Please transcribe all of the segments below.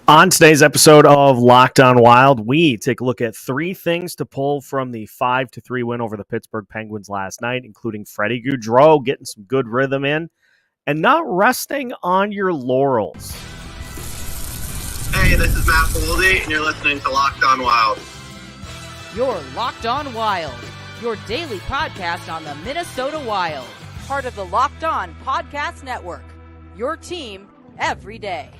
On today's episode of Locked On Wild, we take a look at three things to pull from the 5-3 win over the Pittsburgh Penguins last night, including Freddy Gaudreau getting some good rhythm in and not resting on your laurels. Hey, this is Matt Boldy, and you're listening to Locked On Wild. You're Locked On Wild, your daily podcast on the Minnesota Wild, part of the Locked On Podcast Network, your team every day.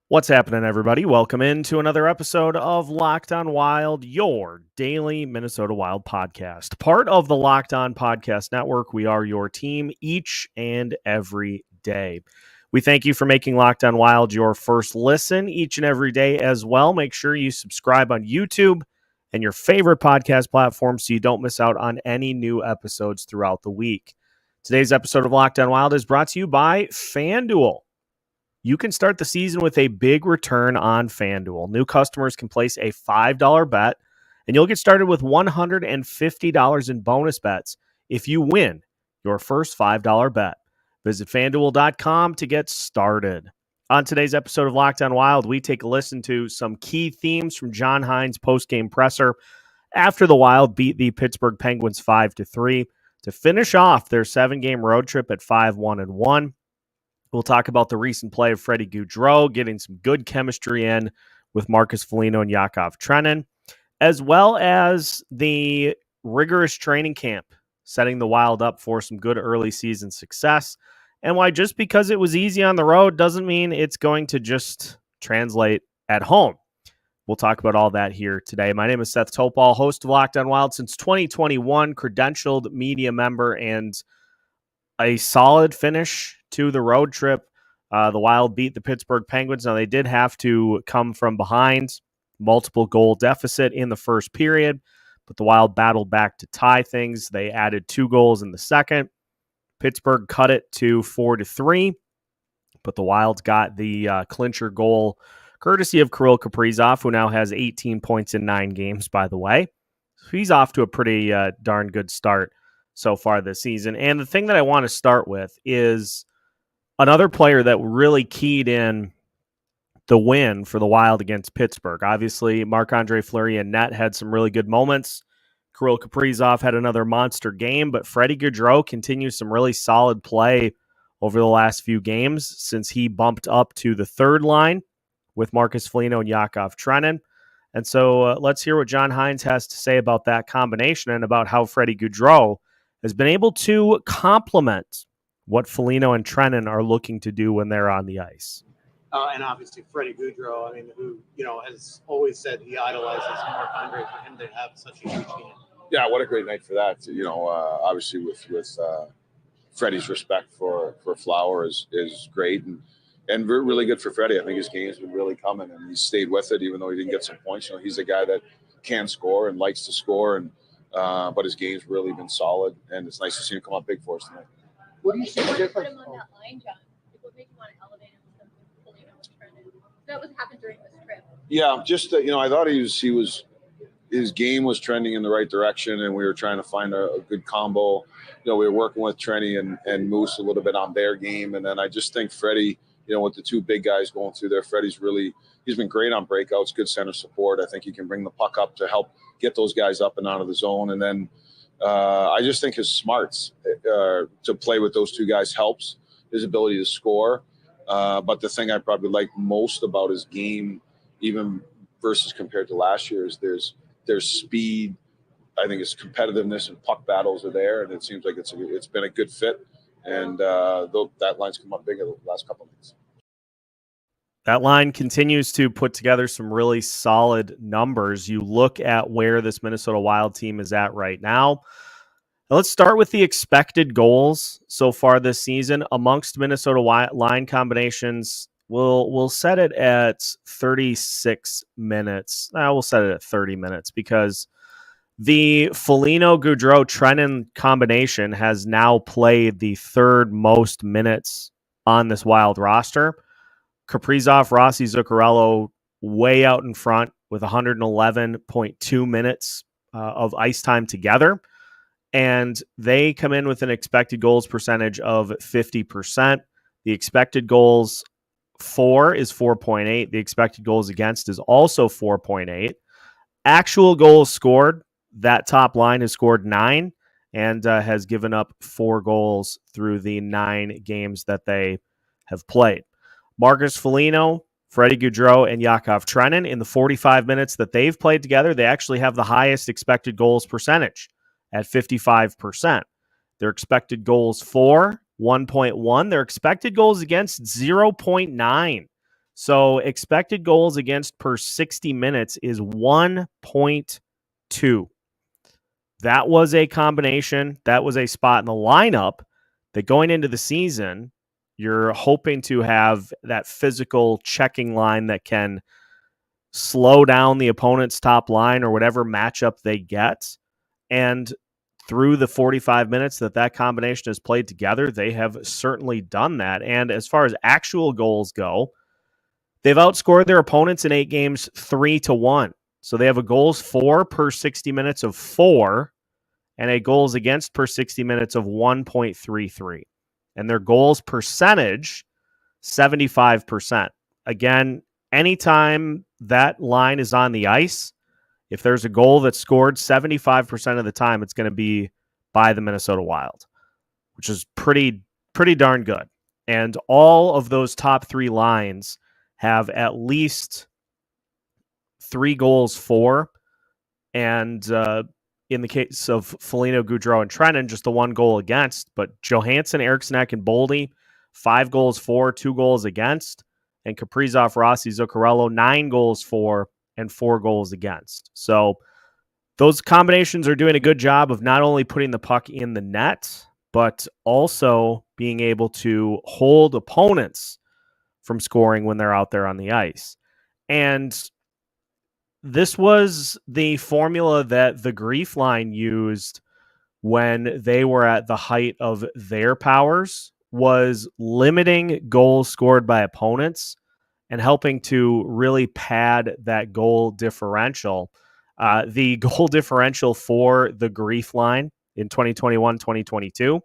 What's happening, everybody? Welcome into another episode of Locked On Wild, your daily Minnesota Wild podcast. Part of the Locked On Podcast Network, we are your team each and every day. We thank you for making Locked On Wild your first listen each and every day as well. Make sure you subscribe on YouTube and your favorite podcast platform so you don't miss out on any new episodes throughout the week. Today's episode of Locked On Wild is brought to you by FanDuel. You can start the season with a big return on FanDuel. New customers can place a $5 bet, and you'll get started with $150 in bonus bets if you win your first $5 bet. Visit FanDuel.com to get started. On today's episode of Locked On Wild, we take a listen to some key themes from John Hynes' post-game presser after the Wild beat the Pittsburgh Penguins 5-3 to finish off their 7-game road trip at 5-1-1. We'll talk about the recent play of Freddy Gaudreau, getting some good chemistry in with Foligno and Yakov Trenin, as well as the rigorous training camp, setting the Wild up for some good early season success, and why just because it was easy on the road doesn't mean it's going to just translate at home. We'll talk about all that here today. My name is Seth Toupal, host of Locked On Wild since 2021, credentialed media member, and a solid finish to the road trip. The Wild beat the Pittsburgh Penguins. Now, they did have to come from behind, multiple goal deficit in the first period, but the Wild battled back to tie things. They added 2 goals in the second. Pittsburgh cut it to 4-3, but the Wild got the clincher goal courtesy of Kirill Kaprizov, who now has 18 points in 9 games, by the way. So he's off to a pretty darn good start so far this season. And the thing that I want to start with is another player that really keyed in the win for the Wild against Pittsburgh. Obviously, Marc-Andre Fleury and net had some really good moments. Kirill Kaprizov had another monster game, but Freddy Gaudreau continues some really solid play over the last few games since he bumped up to the third line with Foligno and Yakov Trenin. And so let's hear what John Hynes has to say about that combination and about how Freddy Gaudreau has been able to complement what Foligno and Trenin are looking to do when they're on the ice. And obviously Freddy Gaudreau, who, has always said he idolizes Marc-Andre, for him to have such a huge game. Yeah, what a great night for that. Obviously with Freddie's respect for Flower is great and really good for Freddie. I think his game's been really coming, and he stayed with it even though he didn't get some points. He's a guy that can score and likes to score, and but his game's really been solid, and it's nice to see him come up big for us tonight. What do you see the difference? Put him on that line, John. What makes you want to elevate him to Foligno and Trenin? That was happened during this trip. Yeah, just I thought his game was trending in the right direction, and we were trying to find a good combo. We were working with Trenny and Moose a little bit on their game, and then I just think Freddie, with the 2 big guys going through there, he's been great on breakouts, good center support. I think he can bring the puck up to help get those guys up and out of the zone, and then I just think his smarts to play with those 2 guys helps his ability to score. But the thing I probably like most about his game, even versus compared to last year, is there's speed. I think his competitiveness and puck battles are there, and it seems like it's been a good fit. And that line's come up big in the last couple of months. That line continues to put together some really solid numbers. You look at where this Minnesota Wild team is at right now. Now let's start with the expected goals so far this season amongst Minnesota line combinations. We'll set it at 36 minutes. We'll set it at 30 minutes because the Foligno, Gaudreau, Trenin combination has now played the 3rd most minutes on this Wild roster. Kaprizov, Rossi, Zuccarello way out in front with 111.2 minutes of ice time together. And they come in with an expected goals percentage of 50%. The expected goals for is 4.8. The expected goals against is also 4.8. Actual goals scored, that top line has scored 9 and has given up 4 goals through the 9 games that they have played. Marcus Foligno, Freddy Gaudreau, and Yakov Trenin, in the 45 minutes that they've played together, they actually have the highest expected goals percentage at 55%. Their expected goals for 1.1. Their expected goals against 0.9. So expected goals against per 60 minutes is 1.2. That was a combination. That was a spot in the lineup that going into the season, you're hoping to have that physical checking line that can slow down the opponent's top line or whatever matchup they get. And through the 45 minutes that combination has played together, they have certainly done that. And as far as actual goals go, they've outscored their opponents in 8 games 3-1. So they have a goals for per 60 minutes of 4 and a goals against per 60 minutes of 1.33. And their goals percentage, 75%. Again, anytime that line is on the ice, if there's a goal that's scored, 75% of the time it's going to be by the Minnesota Wild, which is pretty darn good. And all of those top 3 lines have at least 3 goals for, and in the case of Foligno, Gaudreau, and Trenin, just the 1 goal against. But Johansson, Eriksson, and Boldy, 5 goals for, 2 goals against. And Kaprizov, Rossi, Zuccarello, 9 goals for and 4 goals against. So those combinations are doing a good job of not only putting the puck in the net, but also being able to hold opponents from scoring when they're out there on the ice. And this was the formula that the Grief line used when they were at the height of their powers, was limiting goals scored by opponents and helping to really pad that goal differential. The goal differential for the Grief line in 2021-2022,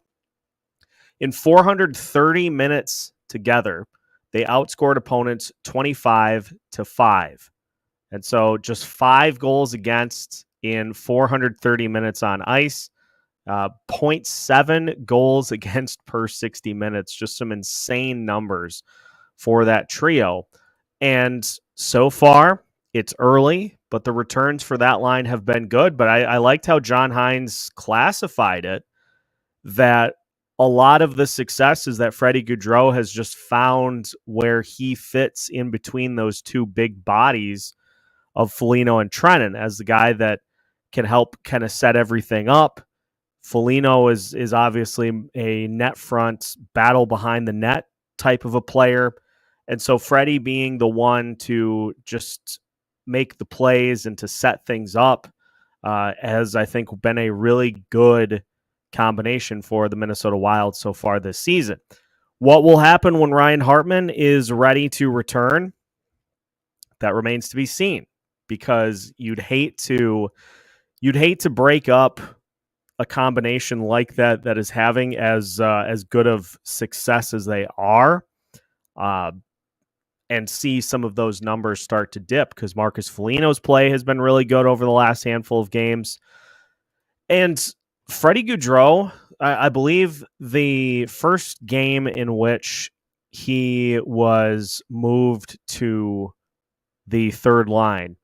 in 430 minutes together, they outscored opponents 25-5. And so just 5 goals against in 430 minutes on ice, 0.7 goals against per 60 minutes, just some insane numbers for that trio. And so far, it's early, but the returns for that line have been good. But I liked how John Hynes classified it, that a lot of the success is that Freddy Gaudreau has just found where he fits in between those 2 big bodies of Foligno and Trenin as the guy that can help kind of set everything up. Foligno is obviously a net front, battle behind the net type of a player. And so Freddie being the one to just make the plays and to set things up has, I think, been a really good combination for the Minnesota Wild so far this season. What will happen when Ryan Hartman is ready to return? That remains to be seen, because you'd hate to break up a combination like that is having as good of success as they are, and see some of those numbers start to dip, because Marcus Foligno's play has been really good over the last handful of games. And Freddy Gaudreau, I believe the first game in which he was moved to the third line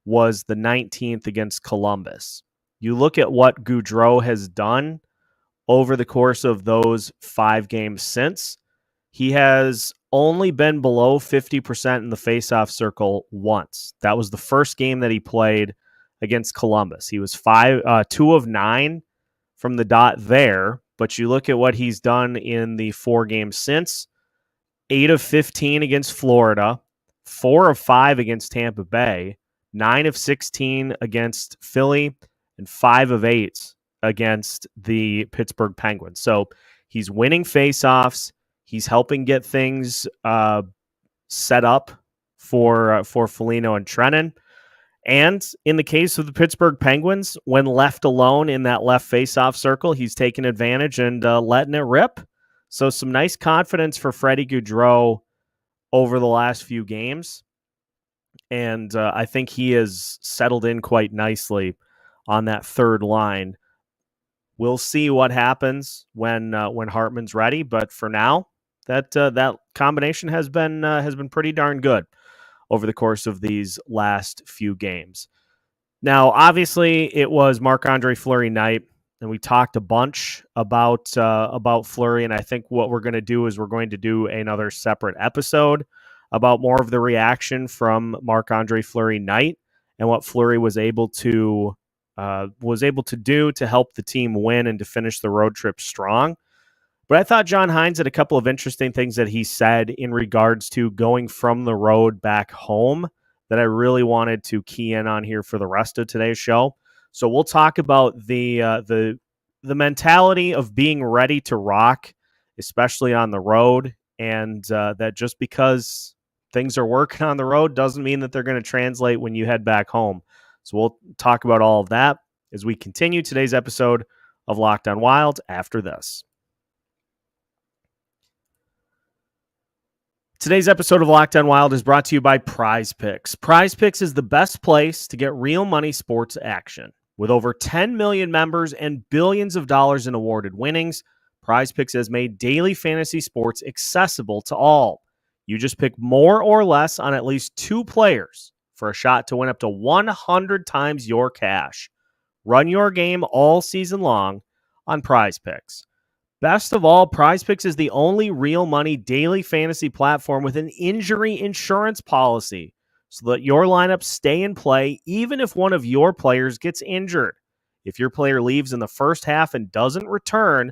was the 19th against Columbus. You look at what Gaudreau has done over the course of those 5 games since, he has only been below 50% in the faceoff circle once. That was the first game that he played against Columbus. He was 2 of 9 from the dot there, but you look at what he's done in the 4 games since: 8 of 15 against Florida, 4 of 5 against Tampa Bay, 9 of 16 against Philly, and 5 of 8 against the Pittsburgh Penguins. So he's winning faceoffs. He's helping get things set up for Foligno and Trenin. And in the case of the Pittsburgh Penguins, when left alone in that left faceoff circle, he's taking advantage and letting it rip. So some nice confidence for Freddy Gaudreau over the last few games. And I think he has settled in quite nicely on that third line. We'll see what happens when Hartman's ready, but for now, that combination has been pretty darn good over the course of these last few games. Now, obviously, it was Marc-Andre Fleury night, and we talked a bunch about Fleury. And I think what we're going to do is we're going to do another separate episode about more of the reaction from Marc-Andre Fleury night and what Fleury was able to do to help the team win and to finish the road trip strong. But I thought John Hynes had a couple of interesting things that he said in regards to going from the road back home that I really wanted to key in on here for the rest of today's show. So we'll talk about the mentality of being ready to rock, especially on the road, and that just because things are working on the road doesn't mean that they're going to translate when you head back home. So we'll talk about all of that as we continue today's episode of Locked On Wild after this. Today's episode of Locked On Wild is brought to you by PrizePicks. PrizePicks is the best place to get real money sports action. With over 10 million members and billions of dollars in awarded winnings, PrizePicks has made daily fantasy sports accessible to all. You just pick more or less on at least 2 players for a shot to win up to 100 times your cash. Run your game all season long on PrizePicks. Best of all, PrizePicks is the only real money daily fantasy platform with an injury insurance policy so that your lineups stay in play even if one of your players gets injured. If your player leaves in the first half and doesn't return,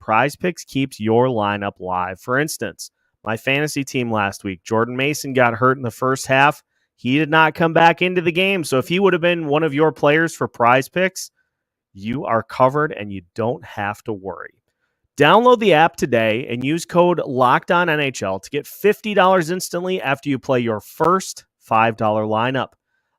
PrizePicks keeps your lineup live. For instance, my fantasy team last week, Jordan Mason got hurt in the first half. He did not come back into the game. So if he would have been one of your players for PrizePicks, you are covered and you don't have to worry. Download the app today and use code LOCKEDONNHL to get $50 instantly after you play your first $5 lineup.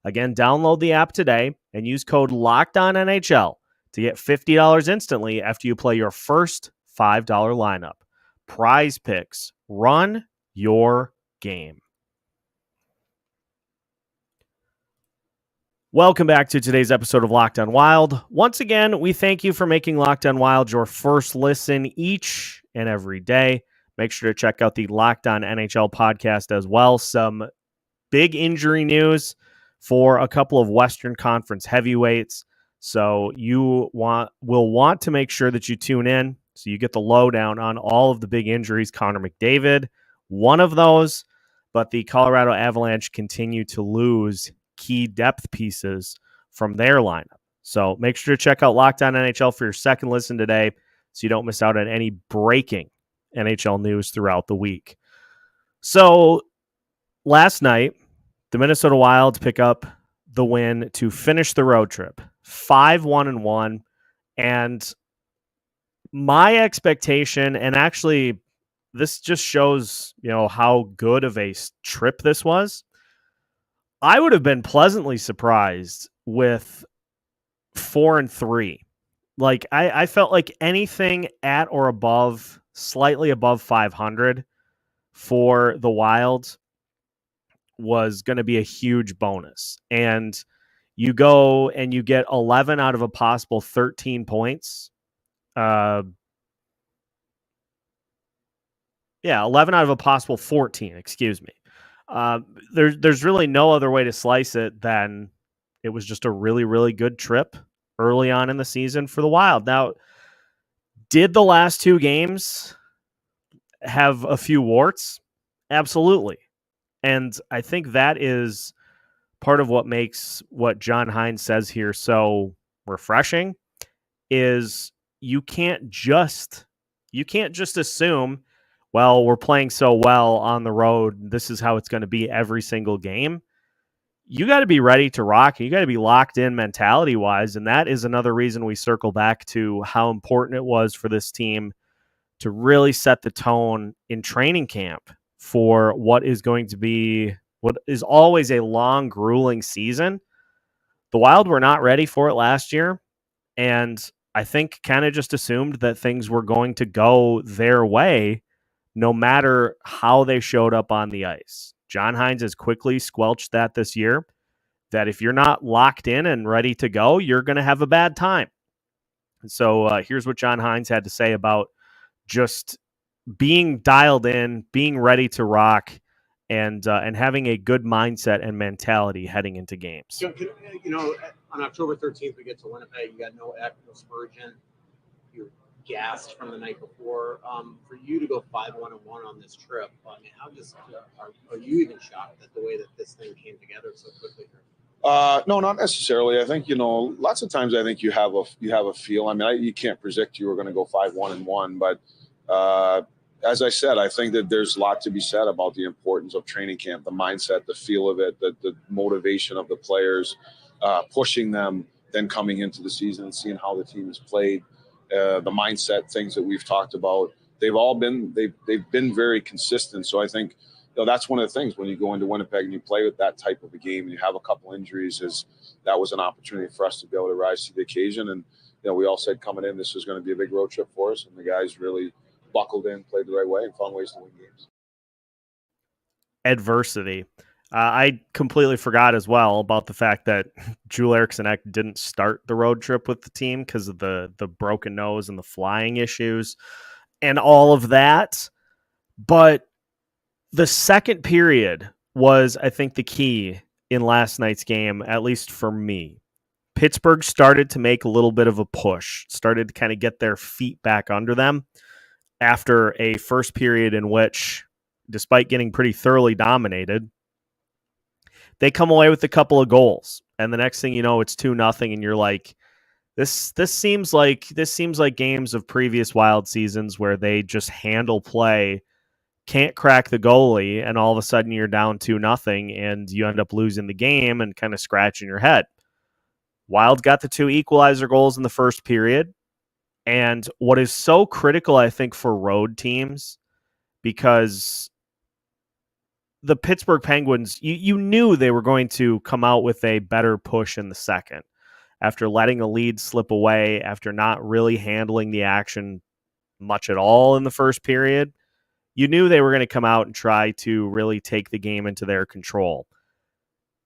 Again, download the app today and use code LOCKEDONNHL to get $50 instantly after you play your first $5 lineup. PrizePicks. Run your game. Welcome back to today's episode of Locked On Wild. Once again, we thank you for making Locked On Wild your first listen each and every day. Make sure to check out the Locked On NHL podcast as well. Some big injury news for a couple of Western Conference heavyweights. So you will want to make sure that you tune in so you get the lowdown on all of the big injuries. Connor McDavid, one of those, but the Colorado Avalanche continue to lose key depth pieces from their lineup. So make sure to check out Locked On NHL for your second listen today so you don't miss out on any breaking NHL news throughout the week. So last night, the Minnesota Wild pick up the win to finish the road trip 5-1-1. And my expectation, and actually this just shows, how good of a trip this was. I would have been pleasantly surprised with 4-3. Like I felt like anything at or above, slightly above 500 for the Wild was going to be a huge bonus. And you go and you get 11 out of a possible 13 points. 11 out of a possible 14, excuse me. There's really no other way to slice it than it was just a really, really good trip early on in the season for the Wild. Now, did the last 2 games have a few warts? Absolutely. And I think that is part of what makes what John Hynes says here so refreshing is you can't just assume, well, we're playing so well on the road, this is how it's going to be every single game. You got to be ready to rock. You got to be locked in mentality-wise, and that is another reason we circle back to how important it was for this team to really set the tone in training camp for what is always a long, grueling season. The Wild were not ready for it last year, and I think kind of just assumed that things were going to go their way, no matter how they showed up on the ice. John Hynes has quickly squelched that this year, that if you're not locked in and ready to go, you're going to have a bad time. And so here's what John Hynes had to say about just being dialed in, being ready to rock, and having a good mindset and mentality heading into games. So, on October 13th, we get to Winnipeg. You got no Eck, no Spurgeon. You're gassed from the night before. For you to go 5-1-1 on this trip, I mean, how just are you even shocked at the way that this thing came together so quickly here? No, not necessarily. I think, lots of times I think you have a feel. I mean, you can't predict you were going to go 5-1-1, but as I said, I think that there's a lot to be said about the importance of training camp, the mindset, the feel of it, the motivation of the players, pushing them, then coming into the season and seeing how the team has played, the mindset things that we've talked about. They've been very consistent. So I think that's one of the things when you go into Winnipeg and you play with that type of a game and you have a couple injuries, is that was an opportunity for us to be able to rise to the occasion. And we all said coming in, this was going to be a big road trip for us, and the guys really buckled in, played the right way, and found ways to win games. Adversity. I completely forgot as well about the fact that Joel Eriksson Ek didn't start the road trip with the team because of the broken nose and the flying issues and all of that. But the second period was, I think, the key in last night's game, at least for me. Pittsburgh started to make a little bit of a push, started to kind of get their feet back under them after a first period in which, despite getting pretty thoroughly dominated, they come away with a couple of goals. And the next thing you know, it's 2-0, and you're like, this seems like games of previous Wild seasons where they just handle play, can't crack the goalie, and all of a sudden you're down 2-0 and you end up losing the game and kind of scratching your head. Wild got the 2 equalizer goals in the first period. And what is so critical, I think, for road teams, because the Pittsburgh Penguins, you knew they were going to come out with a better push in the second after letting a lead slip away, after not really handling the action much at all in the first period. You knew they were going to come out and try to really take the game into their control.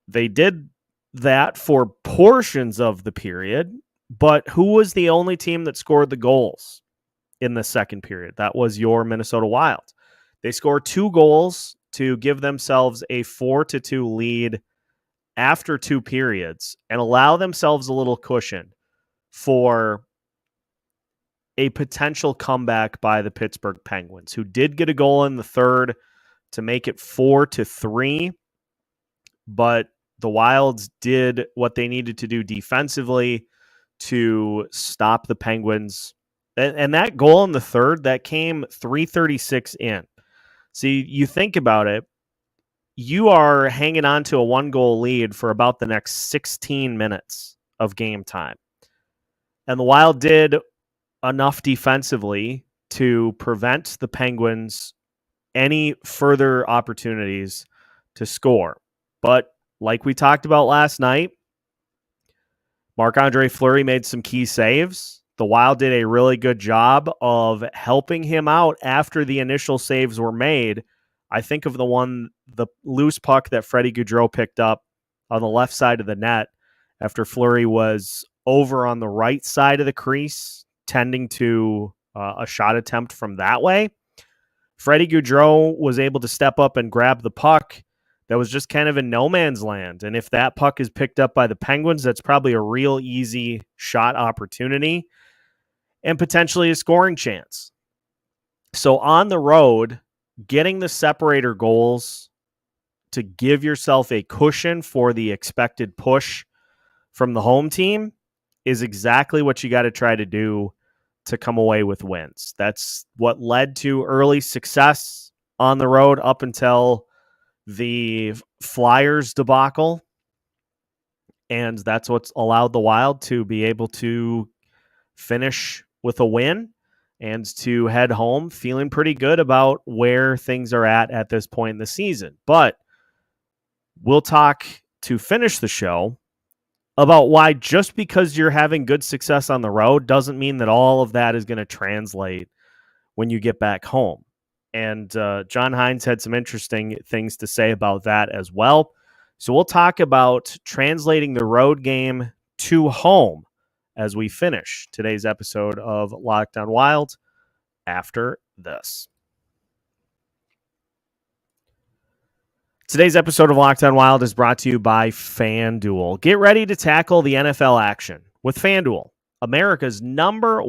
They did that for portions of the period, but who was the only team that scored the goals in the second period? That was your Minnesota Wild. They scored 2 goals to give themselves a 4-2 lead after 2 periods and allow themselves a little cushion for a potential comeback by the Pittsburgh Penguins, who did get a goal in the third to make it 4-3, but the Wilds did what they needed to do defensively to stop the Penguins. And that goal in the third, that came 3:36 in. See, you think about it, you are hanging on to a 1-goal lead for about the next 16 minutes of game time. And the Wild did enough defensively to prevent the Penguins any further opportunities to score. But like we talked about last night, Marc-Andre Fleury made some key saves. The Wild did a really good job of helping him out after the initial saves were made. I think of the loose puck that Freddy Gaudreau picked up on the left side of the net after Fleury was over on the right side of the crease, tending to a shot attempt from that way. Freddy Gaudreau was able to step up and grab the puck that was just kind of in no man's land. And if that puck is picked up by the Penguins, that's probably a real easy shot opportunity and potentially a scoring chance. So on the road, getting the separator goals to give yourself a cushion for the expected push from the home team is exactly what you got to try to do to come away with wins. That's what led to early success on the road up until the Flyers debacle. And that's what's allowed the Wild to be able to finish with a win and to head home feeling pretty good about where things are at this point in the season. But we'll talk to finish the show about why just because you're having good success on the road doesn't mean that all of that is going to translate when you get back home. And John Hynes had some interesting things to say about that as well. So we'll talk about translating the road game to home as we finish today's episode of Locked On Wild after this. Today's episode of Locked On Wild is brought to you by FanDuel. Get ready to tackle the NFL action with FanDuel, America's #1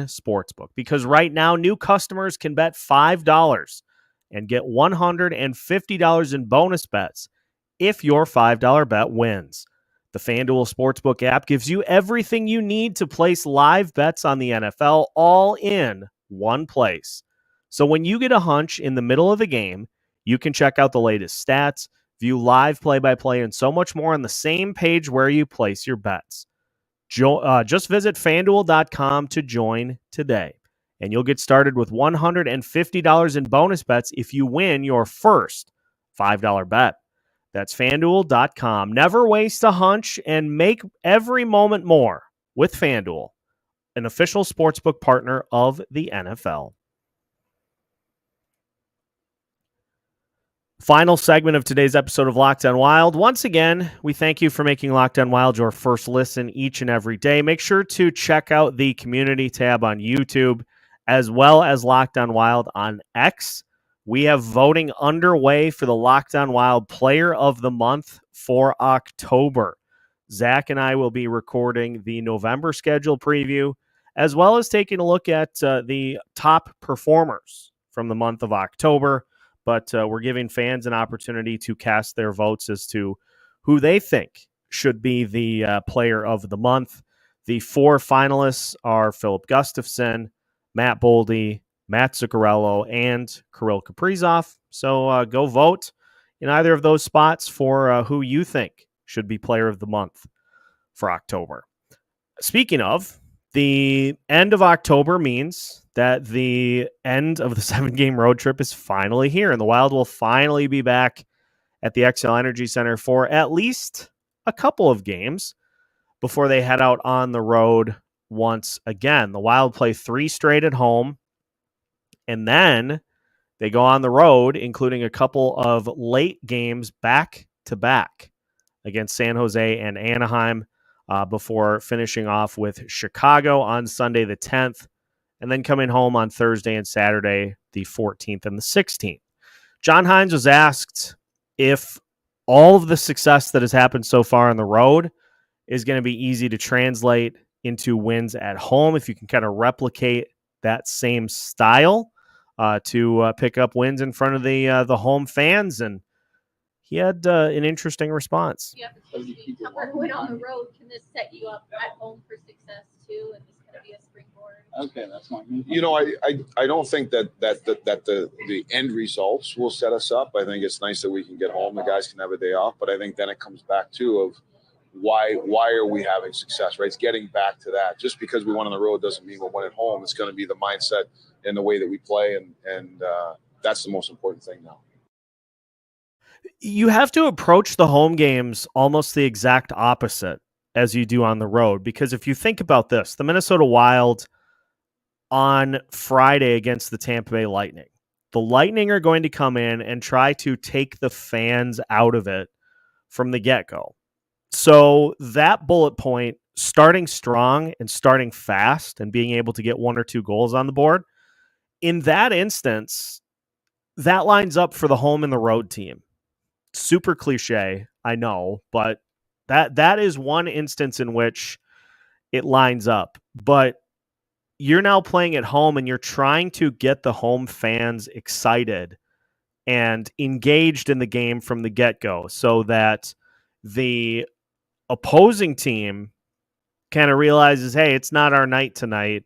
sportsbook, because right now new customers can bet $5 and get $150 in bonus bets if your $5 bet wins. The FanDuel Sportsbook app gives you everything you need to place live bets on the NFL all in one place. So when you get a hunch in the middle of the game, you can check out the latest stats, view live play-by-play, and so much more on the same page where you place your bets. Just visit FanDuel.com to join today, and you'll get started with $150 in bonus bets if you win your first $5 bet. That's FanDuel.com. Never waste a hunch and make every moment more with FanDuel, an official sportsbook partner of the NFL. Final segment of today's episode of Locked On Wild. Once again, we thank you for making Locked On Wild your first listen each and every day. Make sure to check out the community tab on YouTube, as well as Locked On Wild on X. We have voting underway for the Locked On Wild Player of the Month for October. Zach and I will be recording the November schedule preview, as well as taking a look at the top performers from the month of October. But we're giving fans an opportunity to cast their votes as to who they think should be the player of the month. The 4 finalists are Filip Gustavsson, Matt Boldy, Matt Zuccarello, and Kirill Kaprizov. So go vote in either of those spots for who you think should be player of the month for October. Speaking of, the end of October means that the end of the 7-game road trip is finally here, and the Wild will finally be back at the XL Energy Center for at least a couple of games before they head out on the road once again. The Wild play 3 straight at home, and then they go on the road, including a couple of late games back-to-back against San Jose and Anaheim, before finishing off with Chicago on Sunday the 10th, and then coming home on Thursday and Saturday the 14th and the 16th. John Hynes was asked if all of the success that has happened so far on the road is going to be easy to translate into wins at home, if you can kind of replicate that same style to pick up wins in front of the home fans, and he had an interesting response. Yeah, win on the road. Can this set you up at home for success too? And this going to be a springboard? Okay, that's fine. You know, I don't think that the end results will set us up. I think it's nice that we can get home. The guys can have a day off, but I think then it comes back to of why are we having success, right? It's getting back to that. Just because we won on the road doesn't mean we'll win at home. It's going to be the mindset and the way that we play, and that's the most important thing now. You have to approach the home games almost the exact opposite as you do on the road, because if you think about this, the Minnesota Wild on Friday against the Tampa Bay Lightning, the Lightning are going to come in and try to take the fans out of it from the get-go. So that bullet point, starting strong and starting fast and being able to get 1 or 2 goals on the board, in that instance, that lines up for the home and the road team. Super cliche, I know, but that is one instance in which it lines up. But you're now playing at home, and you're trying to get the home fans excited and engaged in the game from the get-go, so that the opposing team kind of realizes, hey, it's not our night tonight.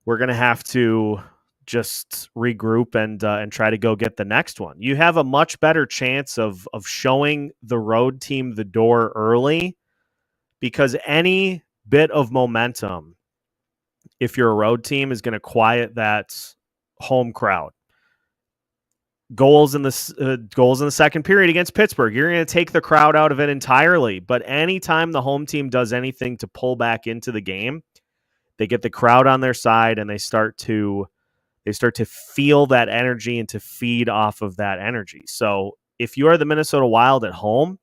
We're going to have to just regroup and try to go get the next one. You have a much better chance of showing the road team the door early, because any bit of momentum, if you're a road team, is going to quiet that home crowd. Goals in the second period against Pittsburgh, you're going to take the crowd out of it entirely. But anytime the home team does anything to pull back into the game, they get the crowd on their side, and they start to They start to feel that energy and to feed off of that energy. So if you are the Minnesota Wild at home,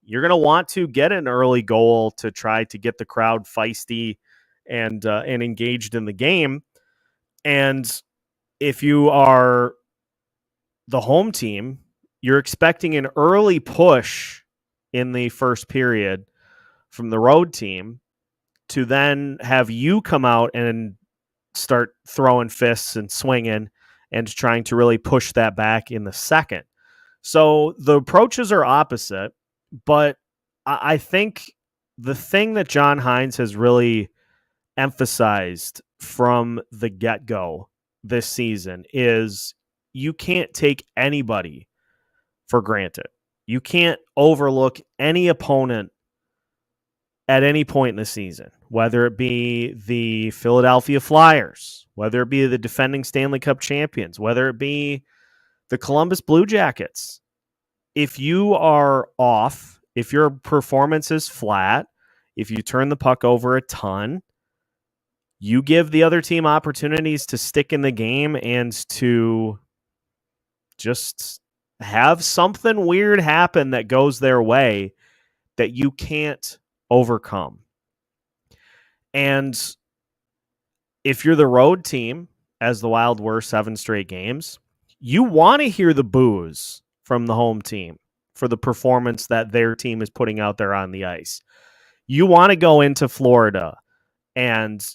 you're going to want to get an early goal to try to get the crowd feisty and engaged in the game. And if you are the home team, you're expecting an early push in the first period from the road team to then have you come out and start throwing fists and swinging and trying to really push that back in the second. So the approaches are opposite, but I think the thing that John Hynes has really emphasized from the get-go this season is you can't take anybody for granted. You can't overlook any opponent at any point in the season, whether it be the Philadelphia Flyers, whether it be the defending Stanley Cup champions, whether it be the Columbus Blue Jackets. If you are off, if your performance is flat, if you turn the puck over a ton, you give the other team opportunities to stick in the game and to just have something weird happen that goes their way that you can't overcome. And if you're the road team, as the Wild were 7 straight games, you want to hear the boos from the home team for the performance that their team is putting out there on the ice. You want to go into Florida and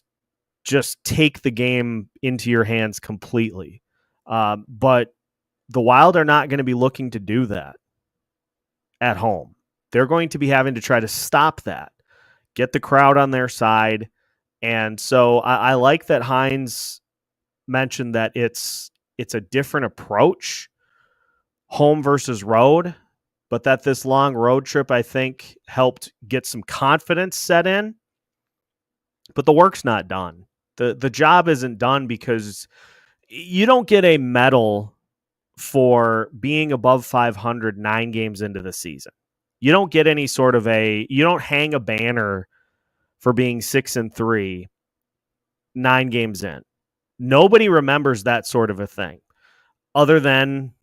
just take the game into your hands completely. But the Wild are not going to be looking to do that at home. They're going to be having to try to stop that, get the crowd on their side. And so I like that Hines mentioned that it's a different approach, home versus road, but that this long road trip, I think, helped get some confidence set in. But the work's not done. The job isn't done because you don't get a medal for being above 500 9 games into the season. You don't get any sort of you don't hang a banner for being 6-3 9 games in. Nobody remembers that sort of a thing, other than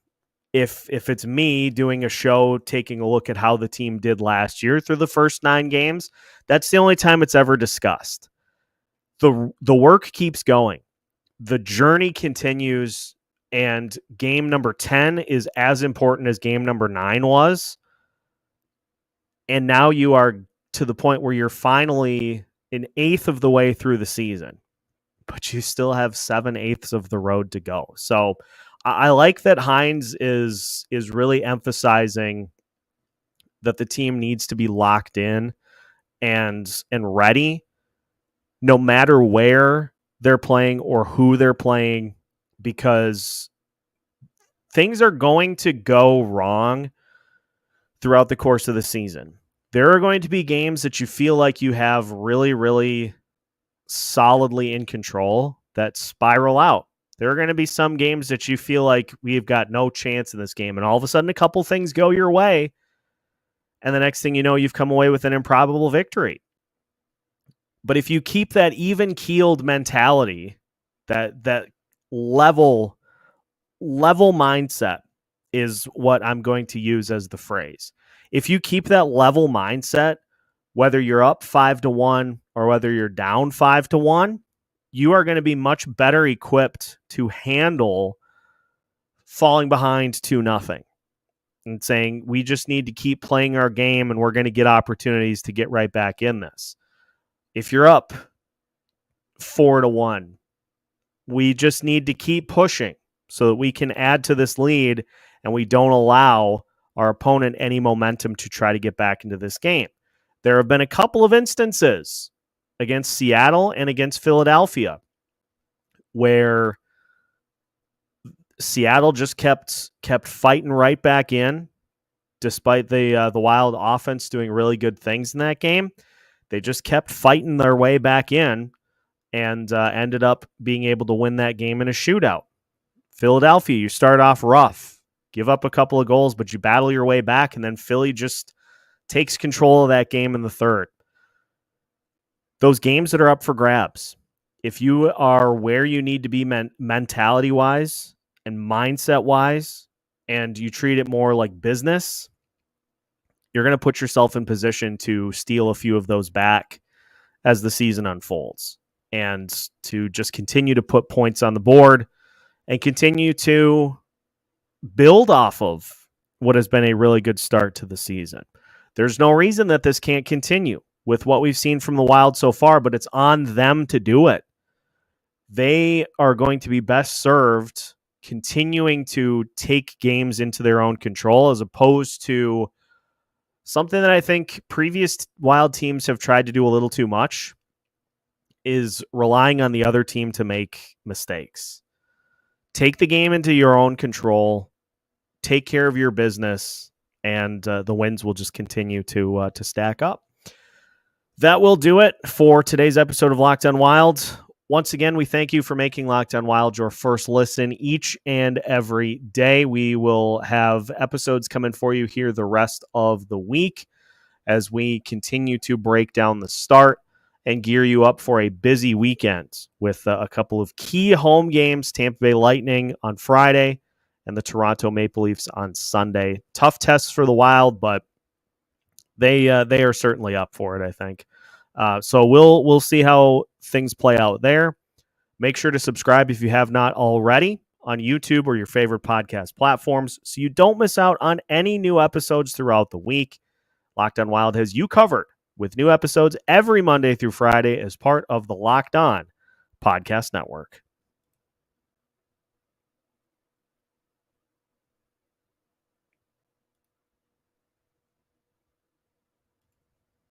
if it's me doing a show taking a look at how the team did last year through the first 9 games. That's the only time it's ever discussed. The work keeps going. The journey continues, and game number 10 is as important as game number 9 was. And now you are to the point where you're finally an eighth of the way through the season, but you still have 7/8 of the road to go. So I like that Hines is really emphasizing that the team needs to be locked in and ready, no matter where they're playing or who they're playing, because things are going to go wrong throughout the course of the season. There are going to be games that you feel like you have really, really solidly in control that spiral out. There are going to be some games that you feel like we've got no chance in this game, and all of a sudden a couple things go your way, and the next thing you know, you've come away with an improbable victory. But if you keep that even-keeled mentality, that level mindset is what I'm going to use as the phrase. If you keep that level mindset, whether you're up 5-1 or whether you're down 5-1, you are going to be much better equipped to handle falling behind 2-0 and saying, we just need to keep playing our game and we're going to get opportunities to get right back in this. If you're up 4-1, we just need to keep pushing so that we can add to this lead and we don't allow our opponent any momentum to try to get back into this game. There have been a couple of instances against Seattle and against Philadelphia where Seattle just kept fighting right back in, despite the Wild offense doing really good things in that game. They just kept fighting their way back in and ended up being able to win that game in a shootout. Philadelphia, you start off rough, give up a couple of goals, but you battle your way back, and then Philly just takes control of that game in the third. Those games that are up for grabs, if you are where you need to be mentality-wise and mindset-wise, and you treat it more like business, you're going to put yourself in position to steal a few of those back as the season unfolds, and to just continue to put points on the board and continue to build off of what has been a really good start to the season. There's no reason that this can't continue with what we've seen from the Wild so far, but it's on them to do it. They are going to be best served continuing to take games into their own control, as opposed to something that I think previous Wild teams have tried to do a little too much, is relying on the other team to make mistakes. Take the game into your own control, take care of your business, and the wins will just continue to stack up. That will do it for today's episode of Locked On Wild. Once again, we thank you for making Locked On Wild your first listen each and every day. We will have episodes coming for you here the rest of the week as we continue to break down the start and gear you up for a busy weekend with a couple of key home games, Tampa Bay Lightning on Friday and the Toronto Maple Leafs on Sunday. Tough tests for the Wild, but they are certainly up for it, I think. So we'll see how things play out there. Make sure to subscribe if you have not already on YouTube or your favorite podcast platforms so you don't miss out on any new episodes throughout the week. Locked On Wild has you covered with new episodes every Monday through Friday as part of the Locked On Podcast Network.